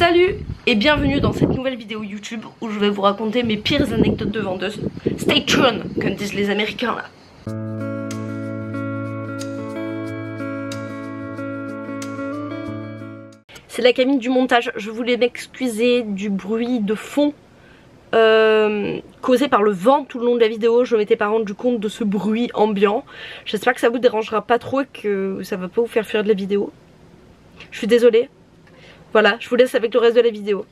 Salut et bienvenue dans cette nouvelle vidéo YouTube où je vais vous raconter mes pires anecdotes de vendeuse. Stay tuned, comme disent les Américains là. C'est la Camille du montage, je voulais m'excuser du bruit de fond causé par le vent tout le long de la vidéo. Je m'étais pas rendu compte de ce bruit ambiant. J'espère que ça vous dérangera pas trop et que ça va pas vous faire fuir de la vidéo. Je suis désolée. Voilà, je vous laisse avec le reste de la vidéo.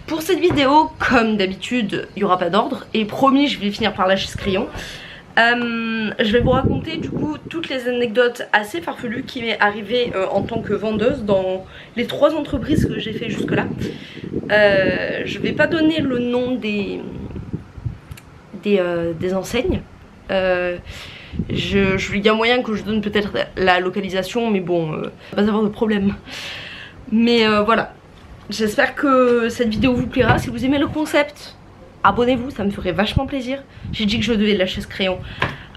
Pour cette vidéo, comme d'habitude, il n'y aura pas d'ordre. Et promis, je vais finir par lâcher ce crayon. Je vais vous raconter du coup toutes les anecdotes assez farfelues qui m'est arrivée en tant que vendeuse dans les 3 entreprises que j'ai fait jusque là. Je vais pas donner le nom des enseignes. Il y a moyen que je donne peut-être la localisation, mais bon, pas avoir de problème. Mais voilà, j'espère que cette vidéo vous plaira. Si vous aimez le concept, abonnez-vous, ça me ferait vachement plaisir. J'ai dit que je devais lâcher ce crayon.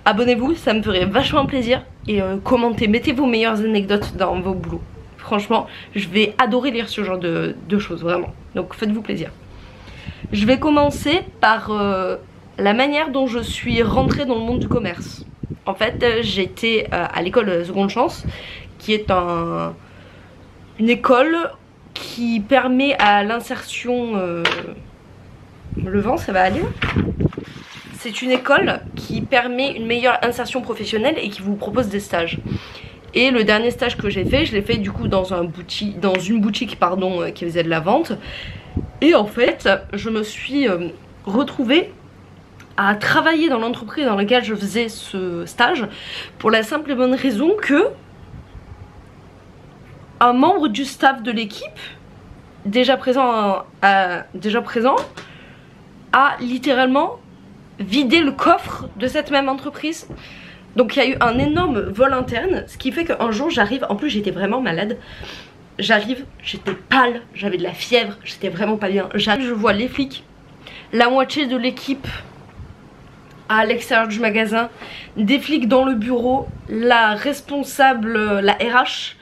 Abonnez-vous, ça me ferait vachement plaisir. Et commentez, mettez vos meilleures anecdotes dans vos boulots. Franchement, je vais adorer lire ce genre de choses, vraiment. Donc faites-vous plaisir. Je vais commencer par la manière dont je suis rentrée dans le monde du commerce. En fait, j'étais à l'école Seconde Chance, qui est une école qui permet à l'insertion... Le vent, ça va aller. C'est une école qui permet une meilleure insertion professionnelle et qui vous propose des stages. Et le dernier stage que j'ai fait, je l'ai fait du coup dans une boutique qui faisait de la vente. Et en fait, je me suis retrouvée à travailler dans l'entreprise dans laquelle je faisais ce stage pour la simple et bonne raison que un membre du staff de l'équipe déjà présent a littéralement vidé le coffre de cette même entreprise. Donc il y a eu un énorme vol interne, ce qui fait qu'un jour j'arrive, en plus j'étais vraiment malade, j'arrive, j'étais pâle, j'avais de la fièvre, j'étais vraiment pas bien, j'arrive, je vois les flics, la moitié de l'équipe à l'extérieur du magasin, des flics dans le bureau, la responsable, la RH.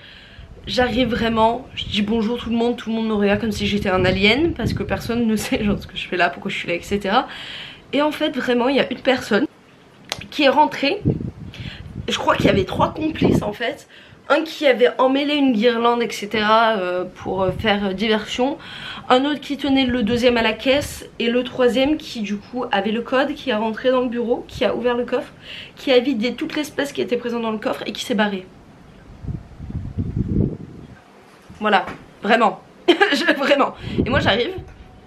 J'arrive vraiment, je dis bonjour tout le monde me regarde comme si j'étais un alien parce que personne ne sait genre ce que je fais là, pourquoi je suis là, etc. Et en fait vraiment il y a une personne qui est rentrée, je crois qu'il y avait 3 complices en fait. Un qui avait emmêlé une guirlande, etc. Pour faire diversion. Un autre qui tenait le 2e à la caisse. Et le 3e qui du coup avait le code, qui est rentré dans le bureau, qui a ouvert le coffre, qui a vidé toute l'espèce qui était présente dans le coffre et qui s'est barré. Voilà, vraiment. Vraiment. Et moi j'arrive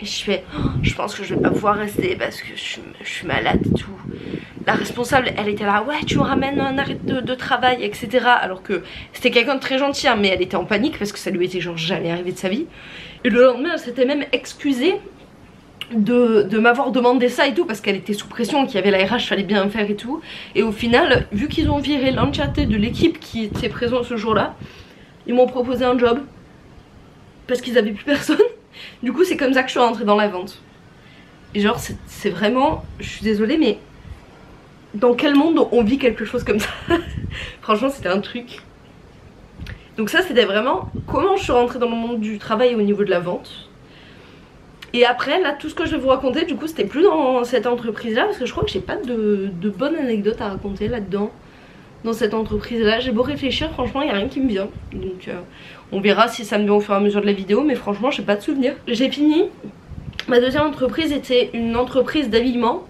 et je fais oh, je pense que je vais pas pouvoir rester parce que je suis malade et tout. La responsable elle était là, ouais tu me ramènes un arrêt de travail, etc. Alors que c'était quelqu'un de très gentil hein, mais elle était en panique parce que ça lui était genre jamais arrivé de sa vie. Et le lendemain elle s'était même excusée de m'avoir demandé ça et tout parce qu'elle était sous pression, qu'il y avait la RH, fallait bien faire et tout. Et au final, vu qu'ils ont viré l'entièreté de l'équipe qui était présente ce jour là, ils m'ont proposé un job parce qu'ils avaient plus personne. Du coup c'est comme ça que je suis rentrée dans la vente. Et genre c'est vraiment, je suis désolée mais dans quel monde on vit quelque chose comme ça? Franchement c'était un truc. Donc ça c'était vraiment comment je suis rentrée dans le monde du travail au niveau de la vente. Et après là tout ce que je vais vous raconter du coup c'était plus dans cette entreprise là parce que je crois que j'ai pas de bonnes anecdotes à raconter là-dedans. Dans cette entreprise là, j'ai beau réfléchir, franchement il n'y a rien qui me vient. Donc on verra si ça me vient au fur et à mesure de la vidéo, mais franchement j'ai pas de souvenir. J'ai fini, ma deuxième entreprise était une entreprise d'habillement.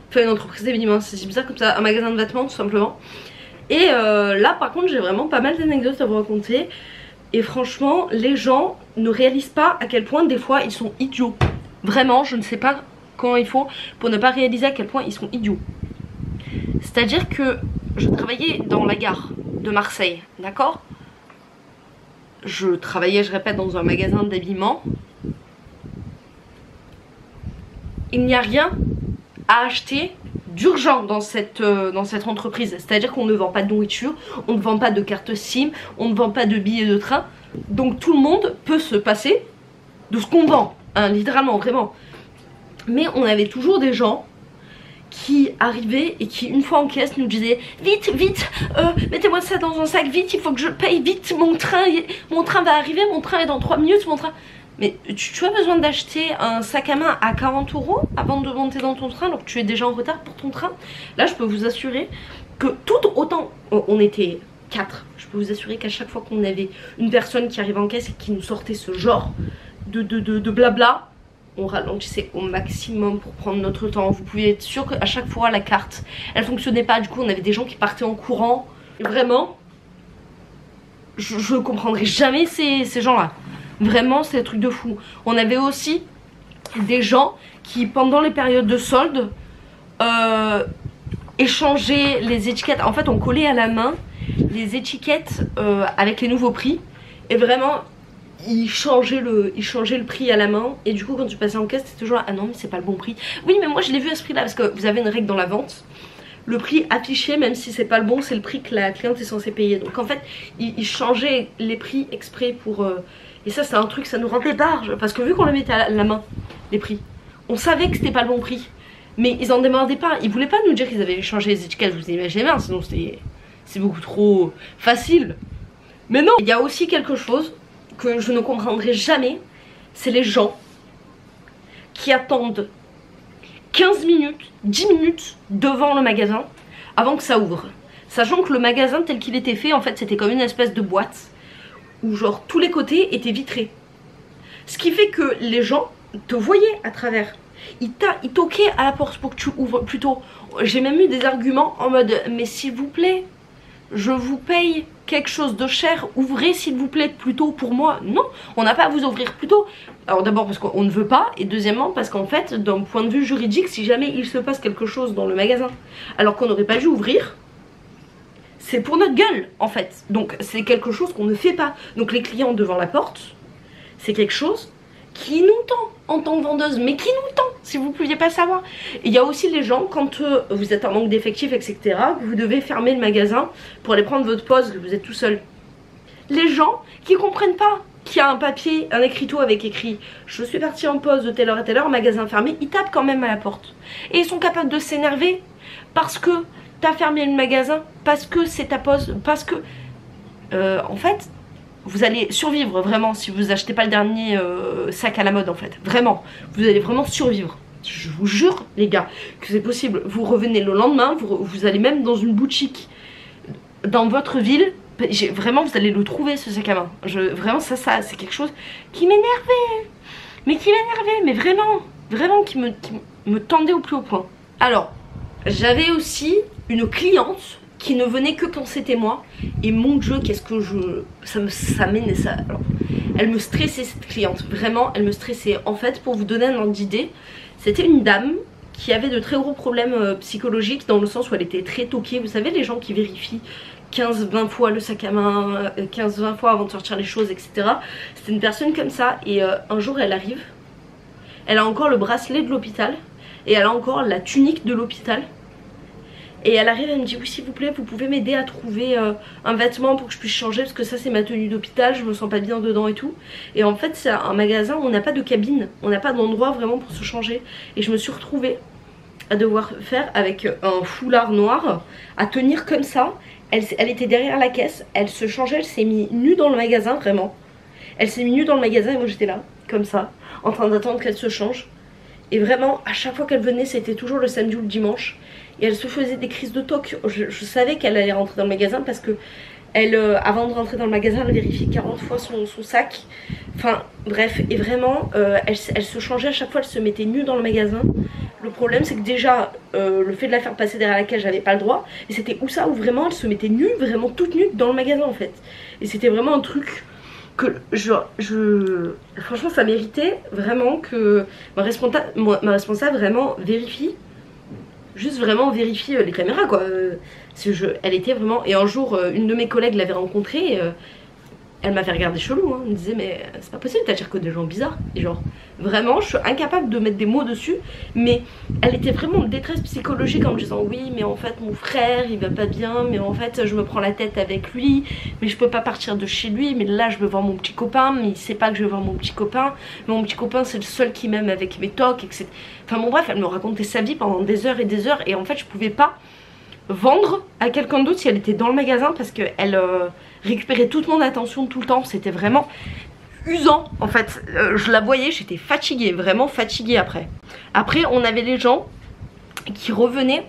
Enfin une entreprise d'habillement, c'est bizarre comme ça, un magasin de vêtements tout simplement. Et là par contre j'ai vraiment pas mal d'anecdotes à vous raconter. Et franchement les gens ne réalisent pas à quel point des fois ils sont idiots. Vraiment je ne sais pas comment ils font pour ne pas réaliser à quel point ils sont idiots. C'est à dire que je travaillais dans la gare de Marseille, d'accord? Je travaillais, je répète, dans un magasin d'habillement. Il n'y a rien à acheter d'urgent dans cette entreprise. C'est-à-dire qu'on ne vend pas de nourriture, on ne vend pas de carte SIM, on ne vend pas de billets de train. Donc tout le monde peut se passer de ce qu'on vend, hein, littéralement, vraiment. Mais on avait toujours des gens qui arrivait et qui une fois en caisse nous disait vite, vite, mettez-moi ça dans un sac, vite, il faut que je paye, vite, mon train va arriver, mon train est dans 3 minutes, mon train... Mais tu as besoin d'acheter un sac à main à 40 € avant de monter dans ton train alors que tu es déjà en retard pour ton train. Là je peux vous assurer que tout autant, on était 4, je peux vous assurer qu'à chaque fois qu'on avait une personne qui arrivait en caisse et qui nous sortait ce genre de blabla, on ralentissait au maximum pour prendre notre temps. Vous pouvez être sûr qu'à chaque fois la carte elle fonctionnait pas, du coup on avait des gens qui partaient en courant. Et vraiment je comprendrai jamais ces gens là. Vraiment c'est des trucs de fou. On avait aussi des gens qui pendant les périodes de solde échangeaient les étiquettes. En fait on collait à la main les étiquettes avec les nouveaux prix. Et vraiment ils changeaient le prix à la main. Et du coup quand tu passais en caisse c'était toujours là, ah non mais c'est pas le bon prix. Oui mais moi je l'ai vu à ce prix là parce que vous avez une règle dans la vente. Le prix affiché même si c'est pas le bon c'est le prix que la cliente est censée payer. Donc en fait ils changeaient les prix exprès pour... Et ça c'est un truc, ça nous rendait barge. Parce que vu qu'on le mettait à la main, les prix, on savait que c'était pas le bon prix. Mais ils en demandaient pas, ils voulaient pas nous dire qu'ils avaient changé les étiquettes, vous imaginez bien, sinon c'est beaucoup trop facile. Mais non, il y a aussi quelque chose que je ne comprendrai jamais, c'est les gens qui attendent 15 minutes, 10 minutes devant le magasin avant que ça ouvre. Sachant que le magasin tel qu'il était fait, en fait c'était comme une espèce de boîte où genre tous les côtés étaient vitrés. Ce qui fait que les gens te voyaient à travers. Ils toquaient à la porte pour que tu ouvres plus tôt. J'ai même eu des arguments en mode mais s'il vous plaît, je vous paye quelque chose de cher, ouvrez s'il vous plaît plus tôt pour moi. Non, on n'a pas à vous ouvrir plus tôt. Alors d'abord parce qu'on ne veut pas, et deuxièmement parce qu'en fait d'un point de vue juridique, si jamais il se passe quelque chose dans le magasin alors qu'on n'aurait pas dû ouvrir, c'est pour notre gueule en fait. Donc c'est quelque chose qu'on ne fait pas. Donc les clients devant la porte, c'est quelque chose qui nous tend en tant que vendeuse, mais qui nous tend, si vous ne pouviez pas savoir. Il y a aussi les gens, quand vous êtes en manque d'effectifs, etc., que vous devez fermer le magasin pour aller prendre votre pause, que vous êtes tout seul. Les gens qui comprennent pas qu'il y a un papier, un écriteau avec écrit « Je suis parti en pause de telle heure à telle heure, magasin fermé », ils tapent quand même à la porte. Et ils sont capables de s'énerver parce que t'as fermé le magasin, parce que c'est ta pause, parce que... en fait... vous allez survivre vraiment si vous achetez pas le dernier sac à la mode en fait. Vraiment, vous allez vraiment survivre. Je vous jure les gars que c'est possible. Vous revenez le lendemain, vous allez même dans une boutique dans votre ville. Vraiment vous allez le trouver ce sac à main. Vraiment ça c'est quelque chose qui m'énervait. Mais qui m'énervait, mais vraiment qui me tendait au plus haut point. Alors, j'avais aussi une cliente qui ne venait que quand c'était moi. Et mon Dieu, qu'est-ce que ça m'énervait ça. Alors, elle me stressait cette cliente, vraiment elle me stressait. En fait, pour vous donner un ordre d'idée, c'était une dame qui avait de très gros problèmes psychologiques, dans le sens où elle était très toquée. Vous savez, les gens qui vérifient 15-20 fois le sac à main, 15-20 fois avant de sortir les choses, etc. C'était une personne comme ça. Et un jour elle arrive, elle a encore le bracelet de l'hôpital et elle a encore la tunique de l'hôpital. Et elle arrive, elle me dit oui s'il vous plaît vous pouvez m'aider à trouver un vêtement pour que je puisse changer, parce que ça c'est ma tenue d'hôpital, je me sens pas bien dedans et tout. Et en fait c'est un magasin où on n'a pas de cabine, on n'a pas d'endroit vraiment pour se changer. Et je me suis retrouvée à devoir faire avec un foulard noir, à tenir comme ça. Elle était derrière la caisse, elle se changeait, elle s'est mise nue dans le magasin vraiment. Elle s'est mise nue dans le magasin et moi j'étais là, comme ça, en train d'attendre qu'elle se change. Et vraiment à chaque fois qu'elle venait c'était toujours le samedi ou le dimanche. Et elle se faisait des crises de toc. Je savais qu'elle allait rentrer dans le magasin parce que elle, avant de rentrer dans le magasin, elle vérifiait 40 fois son sac. Enfin bref, et vraiment elle se changeait à chaque fois, elle se mettait nue dans le magasin. Le problème c'est que déjà le fait de la faire passer derrière la caisse, j'avais pas le droit. Et c'était où ça, où vraiment elle se mettait nue, vraiment toute nue dans le magasin en fait. Et c'était vraiment un truc que franchement ça méritait vraiment que ma responsable vraiment vérifie. Juste vraiment vérifier les caméras quoi. Elle était vraiment... Et un jour une de mes collègues l'avait rencontrée elle m'avait regardé chelou, hein. Elle me disait mais c'est pas possible, t'attires que des gens bizarres. Et genre vraiment je suis incapable de mettre des mots dessus. Mais elle était vraiment en détresse psychologique en me disant oui mais en fait mon frère il va pas bien, mais en fait je me prends la tête avec lui, mais je peux pas partir de chez lui, mais là je veux voir mon petit copain, mais il sait pas que je veux voir mon petit copain, mais mon petit copain c'est le seul qui m'aime avec mes tocs, etc. Enfin bon bref, elle me racontait sa vie pendant des heures et des heures, et en fait je pouvais pas vendre à quelqu'un d'autre si elle était dans le magasin parce qu'elle récupérait toute mon attention tout le temps. C'était vraiment usant en fait. Je la voyais, j'étais fatiguée, vraiment fatiguée après. Après on avait les gens qui revenaient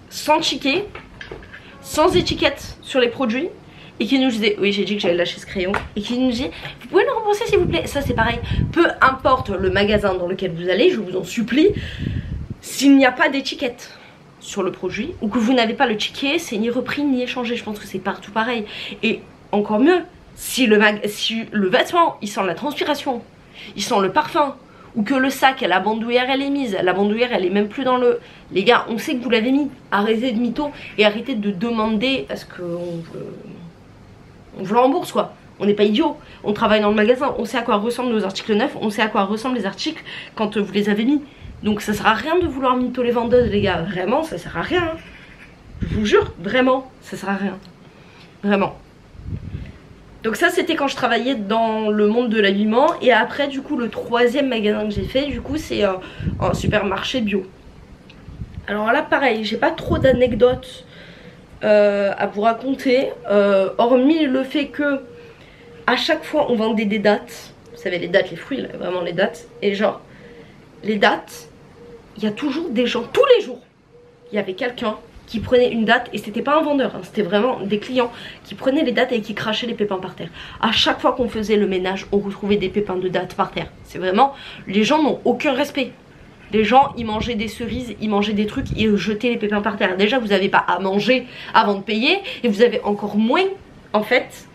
sans ticket, sans étiquette sur les produits, et qui nous disaient, oui j'ai dit que j'allais lâcher ce crayon, et qui nous disaient vous pouvez le rembourser s'il vous plaît. Ça c'est pareil, peu importe le magasin dans lequel vous allez, je vous en supplie, s'il n'y a pas d'étiquette sur le produit ou que vous n'avez pas le ticket, c'est ni repris ni échangé. Je pense que c'est partout pareil. Et encore mieux, si le vêtement il sent la transpiration, il sent le parfum, ou que le sac, la bandoulière elle est mise, la bandoulière elle est même plus dans le... Les gars, on sait que vous l'avez mis, arrêtez de mytho et arrêtez de demander parce que on vous le rembourse quoi. On n'est pas idiot, on travaille dans le magasin, on sait à quoi ressemblent nos articles neufs, on sait à quoi ressemblent les articles quand vous les avez mis. Donc ça sert à rien de vouloir mytho les vendeuses les gars, vraiment ça sert à rien. Je vous jure, vraiment, ça sert à rien. Vraiment. Donc ça c'était quand je travaillais dans le monde de l'habillement. Et après du coup le troisième magasin que j'ai fait du coup c'est un supermarché bio. Alors là pareil, j'ai pas trop d'anecdotes à vous raconter, hormis le fait que à chaque fois on vendait des dates. Vous savez les dates, les fruits là, vraiment les dates. Et genre les dates, il y a toujours des gens, tous les jours il y avait quelqu'un qui prenait une date, et c'était pas un vendeur hein, c'était vraiment des clients qui prenaient les dates et qui crachaient les pépins par terre. À chaque fois qu'on faisait le ménage on retrouvait des pépins de dates par terre. C'est vraiment, les gens n'ont aucun respect. Les gens ils mangeaient des cerises, ils mangeaient des trucs, ils jetaient les pépins par terre. Déjà vous n'avez pas à manger avant de payer, et vous avez encore moins en fait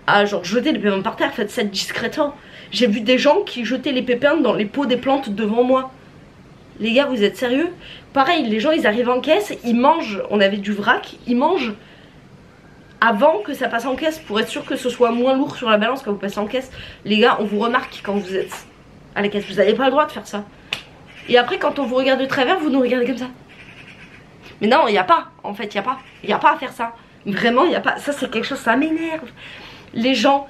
à genre jeter les pépins par terre. Faites ça discrètement. J'ai vu des gens qui jetaient les pépins dans les pots des plantes devant moi. Les gars vous êtes sérieux? Pareil les gens ils arrivent en caisse, ils mangent, on avait du vrac, ils mangent avant que ça passe en caisse pour être sûr que ce soit moins lourd sur la balance quand vous passez en caisse. Les gars on vous remarque quand vous êtes à la caisse, vous n'avez pas le droit de faire ça. Et après quand on vous regarde de travers vous nous regardez comme ça. Mais non il n'y a pas, en fait il n'y a pas à faire ça. Vraiment il n'y a pas, ça c'est quelque chose, ça m'énerve. Les gens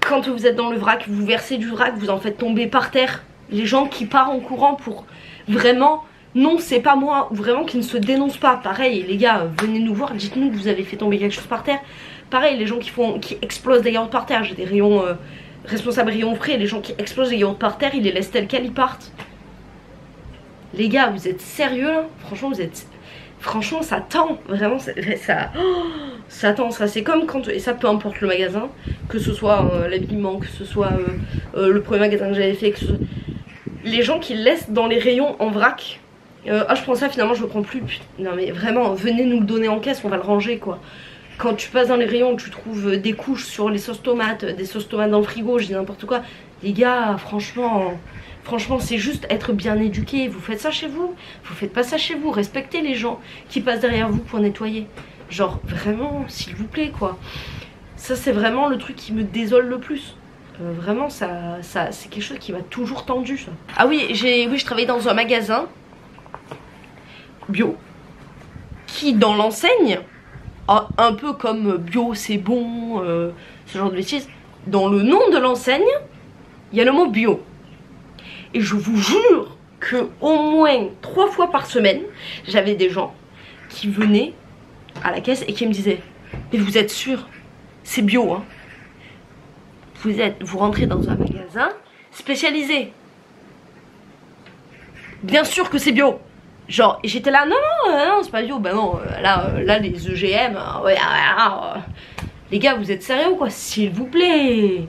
quand vous êtes dans le vrac, vous versez du vrac, vous en faites tomber par terre. Les gens qui partent en courant pour vraiment non c'est pas moi, ou vraiment qui ne se dénoncent pas. Pareil les gars venez nous voir, dites-nous que vous avez fait tomber quelque chose par terre. Pareil les gens qui explosent des yaourts par terre, j'ai des rayons responsables rayons frais, les gens qui explosent des yaourts par terre ils les laissent tels quels, ils partent. Les gars vous êtes sérieux là? Franchement vous êtes, franchement ça tend, vraiment ça tend, ça c'est comme quand, et ça peu importe le magasin, que ce soit l'habillement, que ce soit le premier magasin que j'avais fait, que ce soit... les gens qui laissent dans les rayons en vrac. Ah je prends ça finalement je le prends plus. Non mais vraiment venez nous le donner en caisse, on va le ranger quoi. Quand tu passes dans les rayons tu trouves des couches sur les sauces tomates, des sauces tomates dans le frigo, je dis n'importe quoi. Les gars franchement c'est juste être bien éduqué. Vous faites ça chez vous, vous faites pas ça chez vous. Respectez les gens qui passent derrière vous pour nettoyer. Genre vraiment s'il vous plaît quoi. Ça c'est vraiment le truc qui me désole le plus. Vraiment ça c'est quelque chose qui m'a toujours tendu ça. Ah oui je travaillais dans un magasin bio qui dans l'enseigne un peu comme bio c'est bon, ce genre de bêtises, dans le nom de l'enseigne il y a le mot bio. Et je vous jure que au moins 3 fois par semaine j'avais des gens qui venaient à la caisse et qui me disaient mais vous êtes sûr c'est bio hein? Vous rentrez dans un magasin spécialisé, bien sûr que c'est bio. Genre j'étais là non c'est pas bio. Bah non là les EGM ouais, les gars vous êtes sérieux ou quoi? S'il vous plaît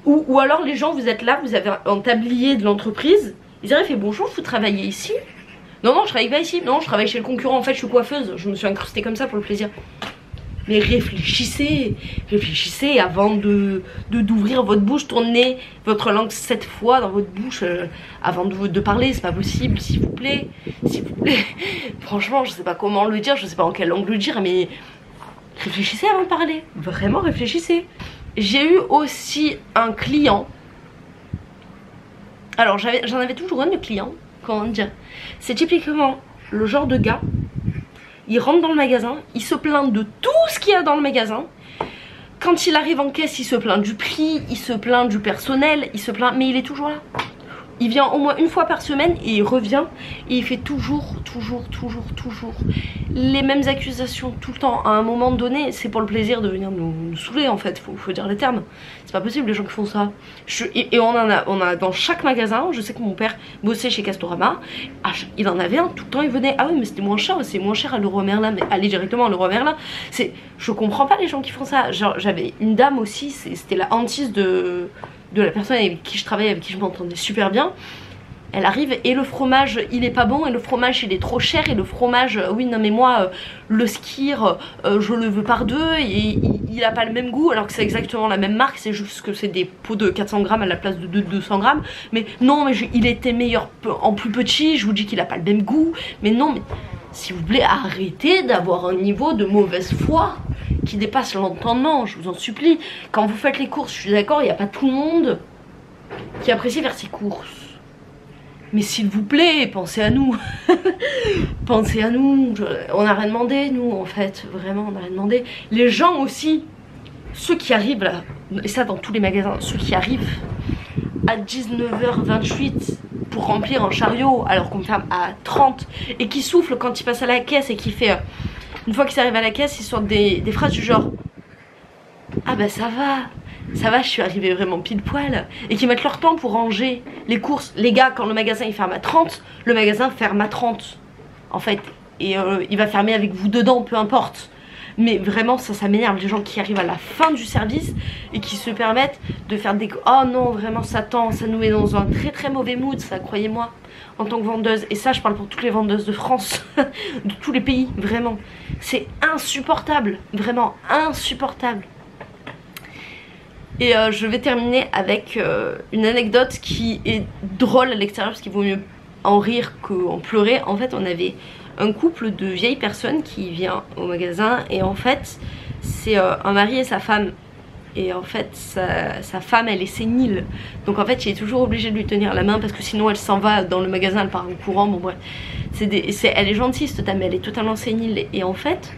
ou alors les gens vous êtes là, vous avez un tablier de l'entreprise, ils arrivent et bonjour vous travaillez ici? Non je travaille pas ici, non je travaille chez le concurrent en fait, je suis coiffeuse, je me suis incrustée comme ça pour le plaisir. Mais réfléchissez avant d'ouvrir votre bouche, tournez votre langue 7 fois dans votre bouche avant de parler, c'est pas possible, s'il vous plaît. Franchement, je sais pas comment le dire, je sais pas en quelle langue le dire, mais réfléchissez avant de parler, vraiment réfléchissez. J'ai eu aussi un client, alors j'en avais toujours un de client, comment dire, c'est typiquement le genre de gars, il rentre dans le magasin, il se plaint de tout ce qu'il y a dans le magasin. Quand il arrive en caisse, il se plaint du prix, il se plaint du personnel, il se plaint, mais il est toujours là. Il vient au moins une fois par semaine et il revient et il fait toujours les mêmes accusations tout le temps. À un moment donné, c'est pour le plaisir de venir nous saouler en fait, faut dire les termes. C'est pas possible les gens qui font ça. Et on a dans chaque magasin. Je sais que mon père bossait chez Castorama. Il en avait un, tout le temps il venait. Ah oui mais c'était moins cher, c'est moins cher à Leroy Merlin. Mais aller directement à Leroy Merlin, je comprends pas les gens qui font ça. Genre j'avais une dame aussi, c'était la hantise de la personne avec qui je travaillais, avec qui je m'entendais super bien. Elle arrive et le fromage il est pas bon, et le fromage il est trop cher, et le fromage oui non mais moi le Skyr je le veux par deux et il a pas le même goût, alors que c'est exactement la même marque, c'est juste que c'est des pots de 400 grammes à la place de 200 grammes. Mais non mais il était meilleur en plus petit, je vous dis qu'il a pas le même goût. Mais non mais s'il vous plaît arrêtez d'avoir un niveau de mauvaise foi qui dépasse l'entendement, je vous en supplie. Quand vous faites les courses, je suis d'accord, il n'y a pas tout le monde qui apprécie faire ses courses. Mais s'il vous plaît, pensez à nous. Pensez à nous. On n'a rien demandé, nous, en fait. Vraiment, on n'a rien demandé. Les gens aussi, ceux qui arrivent là, et ça dans tous les magasins, ceux qui arrivent à 19h28 pour remplir un chariot alors qu'on ferme à 30 et qui soufflent quand ils passent à la caisse et qui fait... Une fois qu'ils arrivent à la caisse, ils sortent des phrases du genre ah bah ça va, je suis arrivée vraiment pile poil. Et qui mettent leur temps pour ranger les courses. Les gars, quand le magasin il ferme à 30, le magasin ferme à 30 en fait. Et il va fermer avec vous dedans, peu importe. Mais vraiment ça m'énerve, les gens qui arrivent à la fin du service et qui se permettent de faire des... Oh non vraiment ça nous met dans un très mauvais mood, ça, croyez-moi, en tant que vendeuse. Et ça je parle pour toutes les vendeuses de France, de tous les pays, vraiment. C'est insupportable, vraiment insupportable. Et je vais terminer avec une anecdote qui est drôle à l'extérieur, parce qu'il vaut mieux en rire qu'en pleurer. En fait on avait un couple de vieilles personnes qui vient au magasin, et en fait c'est un mari et sa femme. Et en fait sa femme elle est sénile, donc en fait il est toujours obligé de lui tenir la main parce que sinon elle s'en va dans le magasin, elle part en courant. Bon bref, elle est gentille cette dame, mais elle est totalement sénile. Et en fait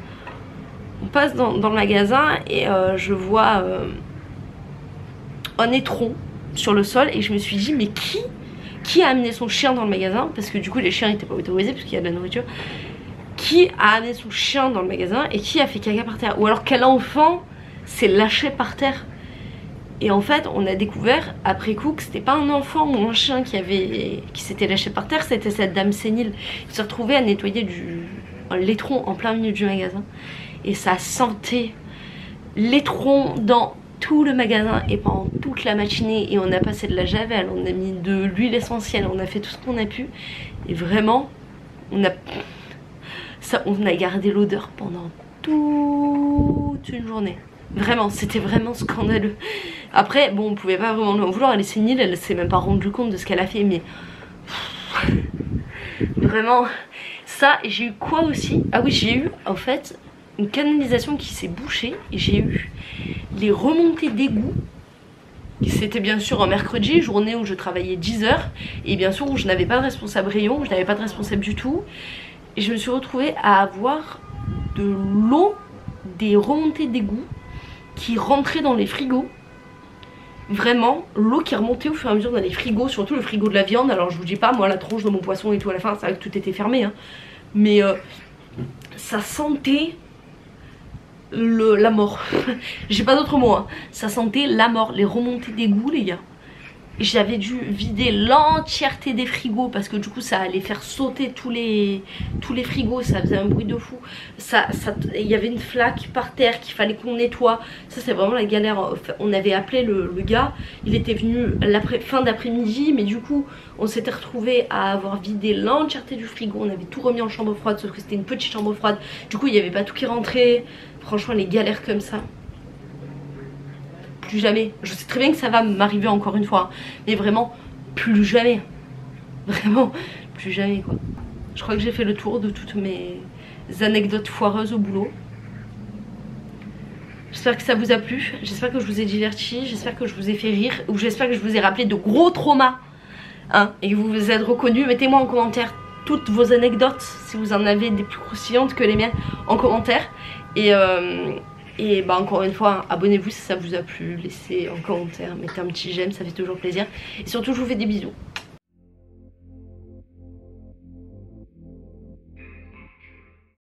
on passe dans le magasin et je vois un étron sur le sol, et je me suis dit mais qui a amené son chien dans le magasin, parce que du coup les chiens n'étaient pas autorisés parce qu'il y a de la nourriture. Qui a amené son chien dans le magasin et qui a fait caca par terre, ou alors quel enfant s'est lâché par terre. Et en fait on a découvert après coup que c'était pas un enfant ou un chien qui s'était lâché par terre, c'était cette dame sénile qui s'est retrouvée à nettoyer l'étron en plein milieu du magasin, et ça sentait l'étron dans tout le magasin et pendant toute la matinée. Et on a passé de la javel, on a mis de l'huile essentielle, on a fait tout ce qu'on a pu, et vraiment on a gardé l'odeur pendant toute une journée. Vraiment, c'était vraiment scandaleux. Après, bon, on pouvait pas vraiment lui en vouloir, elle est sénile, elle s'est même pas rendue compte de ce qu'elle a fait, mais vraiment ça. Et j'ai eu quoi aussi? Ah oui, j'ai eu en fait une canalisation qui s'est bouchée, et j'ai eu les remontées d'égout. C'était bien sûr un mercredi, journée où je travaillais 10 heures, et bien sûr où je n'avais pas de responsable rayon, je n'avais pas de responsable du tout. Et je me suis retrouvée à avoir de l'eau, des remontées d'égout qui rentraient dans les frigos. Vraiment, l'eau qui remontait au fur et à mesure dans les frigos, surtout le frigo de la viande. Alors je vous dis pas, moi la tronche de mon poisson et tout à la fin, c'est vrai que tout était fermé, hein. Mais ça sentait la mort. J'ai pas d'autre mot, hein. Ça sentait la mort, les remontées d'égout, les gars. J'avais dû vider l'entièreté des frigos parce que du coup ça allait faire sauter tous les frigos, ça faisait un bruit de fou. Il y avait une flaque par terre qu'il fallait qu'on nettoie. Ça c'est vraiment la galère. On avait appelé le gars, il était venu fin d'après-midi, mais du coup on s'était retrouvé à avoir vidé l'entièreté du frigo. On avait tout remis en chambre froide, sauf que c'était une petite chambre froide. Du coup il n'y avait pas tout qui rentrait. Franchement les galères comme ça, plus jamais. Je sais très bien que ça va m'arriver encore une fois, mais vraiment plus jamais. Vraiment plus jamais quoi. Je crois que j'ai fait le tour de toutes mes anecdotes foireuses au boulot. J'espère que ça vous a plu, j'espère que je vous ai diverti, j'espère que je vous ai fait rire, ou j'espère que je vous ai rappelé de gros traumas, hein, et que vous vous êtes reconnus. Mettez-moi en commentaire toutes vos anecdotes, si vous en avez des plus croustillantes que les miennes, en commentaire. Et bah encore une fois, abonnez-vous si ça vous a plu, laissez un commentaire, mettez un petit j'aime, ça fait toujours plaisir. Et surtout je vous fais des bisous.